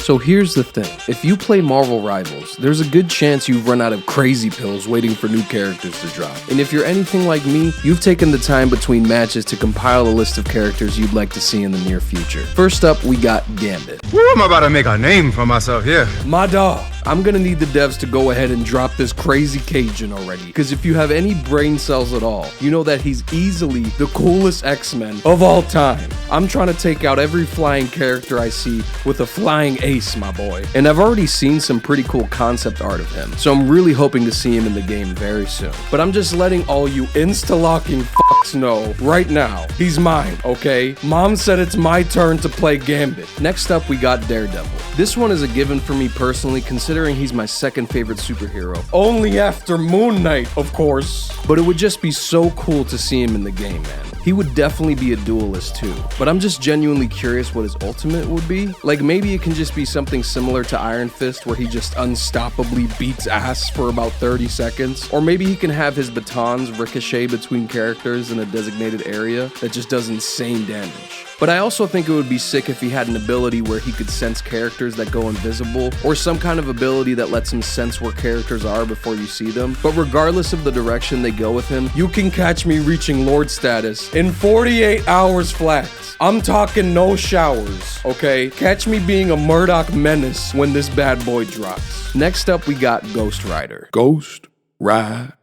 So here's the thing, if you play Marvel Rivals, there's a good chance you've run out of crazy pills waiting for new characters to drop. And if you're anything like me, you've taken the time between matches to compile a list of characters you'd like to see in the near future. First up, we got Gambit. Woo, I'm about to make a name for myself here. My dog. I'm gonna need the devs to go ahead and drop this crazy Cajun already, because if you have any brain cells at all, you know that he's easily the coolest X-Men of all time. I'm trying to take out every flying character I see with a flying ace, my boy. And I've already seen some pretty cool concept art of him, so I'm really hoping to see him in the game very soon. But I'm just letting all you insta-locking fucks know right now, he's mine, okay? Mom said it's my turn to play Gambit. Next up, we got Daredevil. This one is a given for me personally, considering he's my second favorite superhero. Only after Moon Knight, of course. But it would just be so cool to see him in the game, man. He would definitely be a duelist too, but I'm just genuinely curious what his ultimate would be. Like maybe it can just be something similar to Iron Fist where he just unstoppably beats ass for about 30 seconds. Or maybe he can have his batons ricochet between characters in a designated area that just does insane damage. But I also think it would be sick if he had an ability where he could sense characters that go invisible, or some kind of ability that lets him sense where characters are before you see them. But regardless of the direction they go with him, you can catch me reaching Lord status in 48 hours flat. I'm talking no showers, okay? Catch me being a Murdoch menace when this bad boy drops. Next up, we got Ghost Rider. Ghost Rider.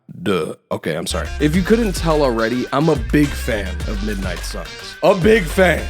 Okay, I'm sorry. If you couldn't tell already, I'm a big fan of Midnight Suns. A big fan.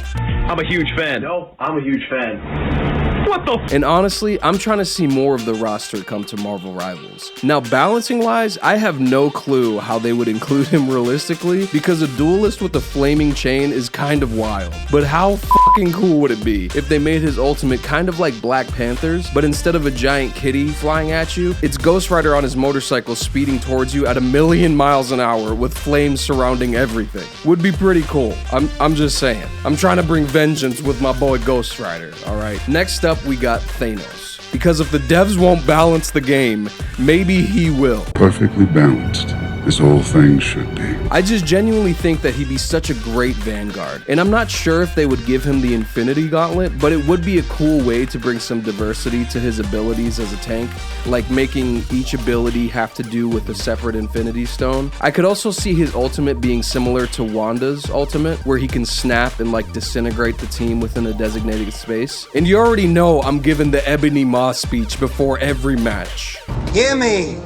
I'm a huge fan. No, I'm a huge fan. What the And honestly, I'm trying to see more of the roster come to Marvel Rivals. Now, balancing-wise, I have no clue how they would include him realistically, because a duelist with a flaming chain is kind of wild. But how fucking cool would it be if they made his ultimate kind of like Black Panther's, but instead of a giant kitty flying at you, it's Ghost Rider on his motorcycle speeding towards you at 1,000,000 miles an hour with flames surrounding everything. Would be pretty cool. I'm just saying. I'm trying to bring vengeance with my boy Ghost Rider, alright? Next up, we got Thanos. Because if the devs won't balance the game, maybe he will. Perfectly balanced, this whole thing should be. I just genuinely think that he'd be such a great Vanguard. And I'm not sure if they would give him the Infinity Gauntlet, but it would be a cool way to bring some diversity to his abilities as a tank, like making each ability have to do with a separate Infinity Stone. I could also see his ultimate being similar to Wanda's ultimate, where he can snap and like disintegrate the team within a designated space. And you already know I'm giving the Ebony Maw speech before every match. Hear me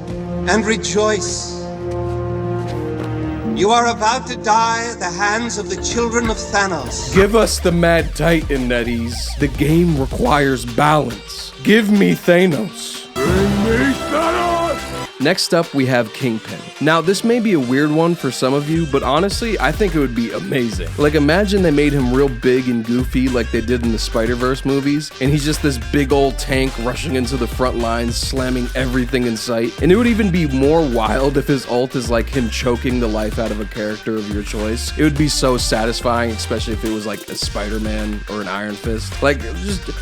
and rejoice. You are about to die at the hands of the children of Thanos. Give us the Mad Titan, Netties. The game requires balance. Give me Thanos. Bring me Thanos! Next up, we have Kingpin. Now, this may be a weird one for some of you, but honestly, I think it would be amazing. Like, imagine they made him real big and goofy like they did in the Spider-Verse movies, and he's just this big old tank rushing into the front lines, slamming everything in sight. And it would even be more wild if his ult is like him choking the life out of a character of your choice. It would be so satisfying, especially if it was like a Spider-Man or an Iron Fist. Like,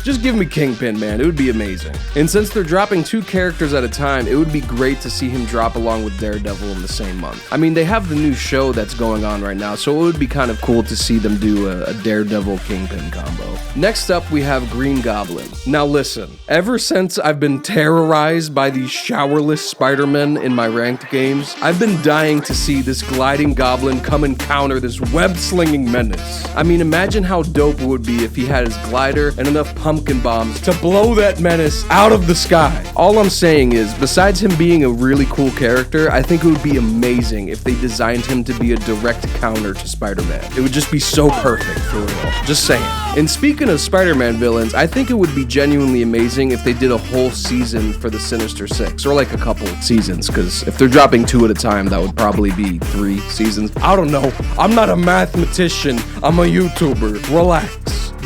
just give me Kingpin, man. It would be amazing. And since they're dropping 2 characters at a time, it would be great to see him drop along with Daredevil in the same month. I mean, they have the new show that's going on right now, so it would be kind of cool to see them do a Daredevil Kingpin combo. Next up, we have Green Goblin. Now listen, ever since I've been terrorized by these showerless Spider-Men in my ranked games, I've been dying to see this gliding goblin come and counter this web-slinging menace. I mean, imagine how dope it would be if he had his glider and enough pumpkin bombs to blow that menace out of the sky. All I'm saying is, besides him being a really cool character, I think it would be amazing if they designed him to be a direct counter to Spider-Man. It would just be so perfect, for real. Just saying. And speaking of Spider-Man villains, I think it would be genuinely amazing if they did a whole season for the Sinister Six, or like a couple seasons, because if they're dropping 2 at a time, that would probably be 3 seasons. I don't know. I'm not a mathematician. I'm a YouTuber. Relax.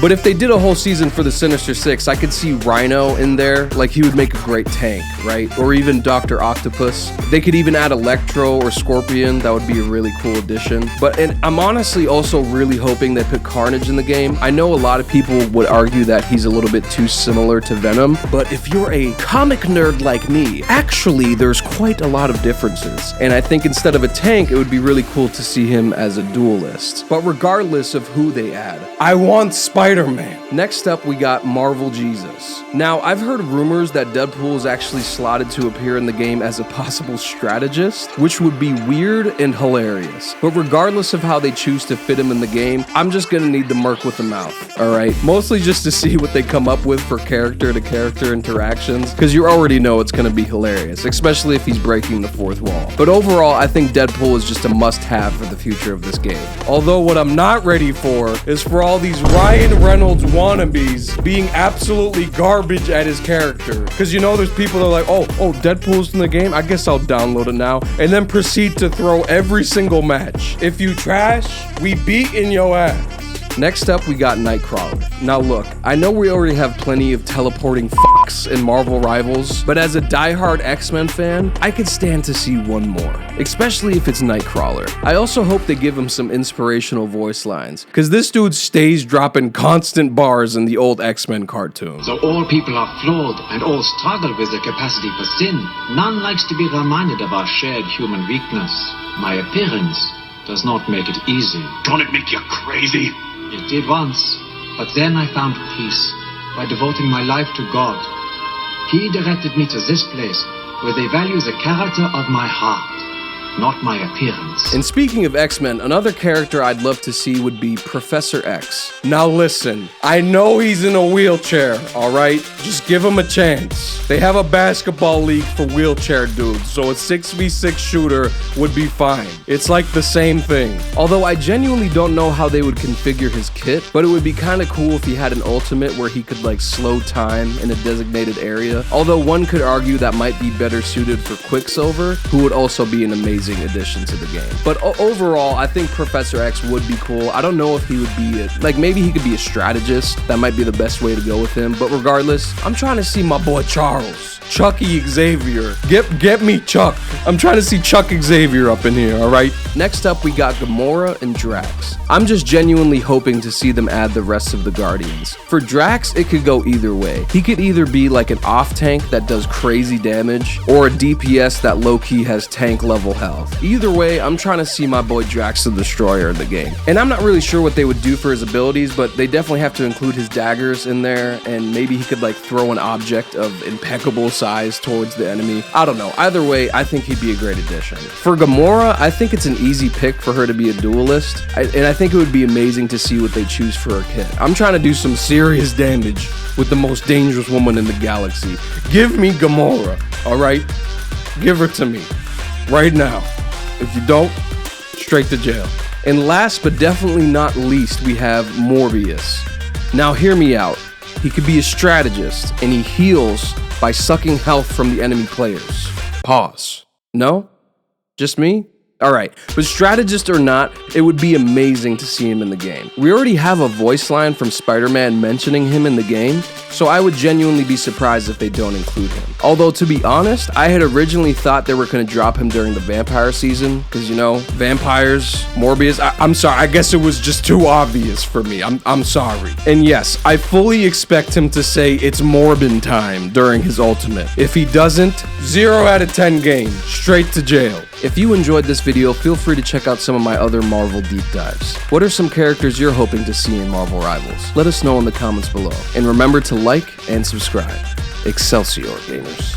But if they did a whole season for the Sinister Six, I could see Rhino in there. Like, he would make a great tank, right? Or even Dr. Octopus. They could even add Electro or Scorpion. That would be a really cool addition. And I'm honestly also really hoping they put Carnage in the game. I know a lot of people would argue that he's a little bit too similar to Venom, but if you're a comic nerd like me, actually there's quite a lot of differences. And I think instead of a tank, it would be really cool to see him as a duelist. But regardless of who they add, I want Spider-Man. Next up, we got Marvel Jesus. Now, I've heard rumors that Deadpool is actually slotted to appear in the game as a possible strategist, which would be weird and hilarious. But regardless of how they choose to fit him in the game, I'm just gonna need the merc with the mouth, alright? Mostly just to see what they come up with for character-to-character interactions, because you already know it's gonna be hilarious, especially if he's breaking the fourth wall. But overall, I think Deadpool is just a must-have for the future of this game. Although what I'm not ready for is for all these Ryan Reynolds wannabes being absolutely garbage at his character. Because you know there's people that are like, oh, Deadpool's in the game? I guess I'll download it now. And then proceed to throw every single match. If you trash, we beat in your ass. Next up, we got Nightcrawler. Now look, I know we already have plenty of teleporting fucks in Marvel Rivals, but as a diehard X-Men fan, I could stand to see one more, especially if it's Nightcrawler. I also hope they give him some inspirational voice lines, because this dude stays dropping constant bars in the old X-Men cartoons. Though all people are flawed and all struggle with the capacity for sin, none likes to be reminded of our shared human weakness. My appearance does not make it easy. Don't it make you crazy? It did once, but then I found peace by devoting my life to God. He directed me to this place where they value the character of my heart, not my appearance. And speaking of X-Men, another character I'd love to see would be Professor X. Now listen, I know he's in a wheelchair, alright? Just give him a chance. They have a basketball league for wheelchair dudes, so a 6v6 shooter would be fine. It's like the same thing. Although I genuinely don't know how they would configure his kit, but it would be kinda cool if he had an ultimate where he could like slow time in a designated area. Although one could argue that might be better suited for Quicksilver, who would also be an amazing addition to the game. But overall, I think Professor X would be cool. I don't know if he would be maybe he could be a strategist. That might be the best way to go with him. But regardless, I'm trying to see my boy Charles, Chucky Xavier. Get me Chuck. I'm trying to see Chuck Xavier up in here, alright? Next up, we got Gamora and Drax. I'm just genuinely hoping to see them add the rest of the Guardians. For Drax, it could go either way. He could either be like an off tank that does crazy damage, or a DPS that low-key has tank level health. Either way, I'm trying to see my boy Drax the Destroyer in the game. And I'm not really sure what they would do for his abilities, but they definitely have to include his daggers in there, and maybe he could like throw an object of impeccable size towards the enemy. I don't know. Either way, I think he'd be a great addition. For Gamora, I think it's an easy pick for her to be a duelist, and I think it would be amazing to see what they choose for her kit. I'm trying to do some serious damage with the most dangerous woman in the galaxy. Give me Gamora, alright? Give her to me. Right now. If you don't, straight to jail. And last but definitely not least, we have Morbius. Now hear me out. He could be a strategist, and he heals by sucking health from the enemy players. Pause. No? Just me? Alright, but strategist or not, it would be amazing to see him in the game. We already have a voice line from Spider-Man mentioning him in the game, so I would genuinely be surprised if they don't include him. Although, to be honest, I had originally thought they were going to drop him during the vampire season, because, you know, vampires, Morbius, I'm sorry, I guess it was just too obvious for me. I'm sorry. And yes, I fully expect him to say it's Morbin time during his ultimate. If he doesn't, 0 out of 10 game, straight to jail. If you enjoyed this video, feel free to check out some of my other Marvel deep dives. What are some characters you're hoping to see in Marvel Rivals? Let us know in the comments below. And remember to like and subscribe. Excelsior, gamers.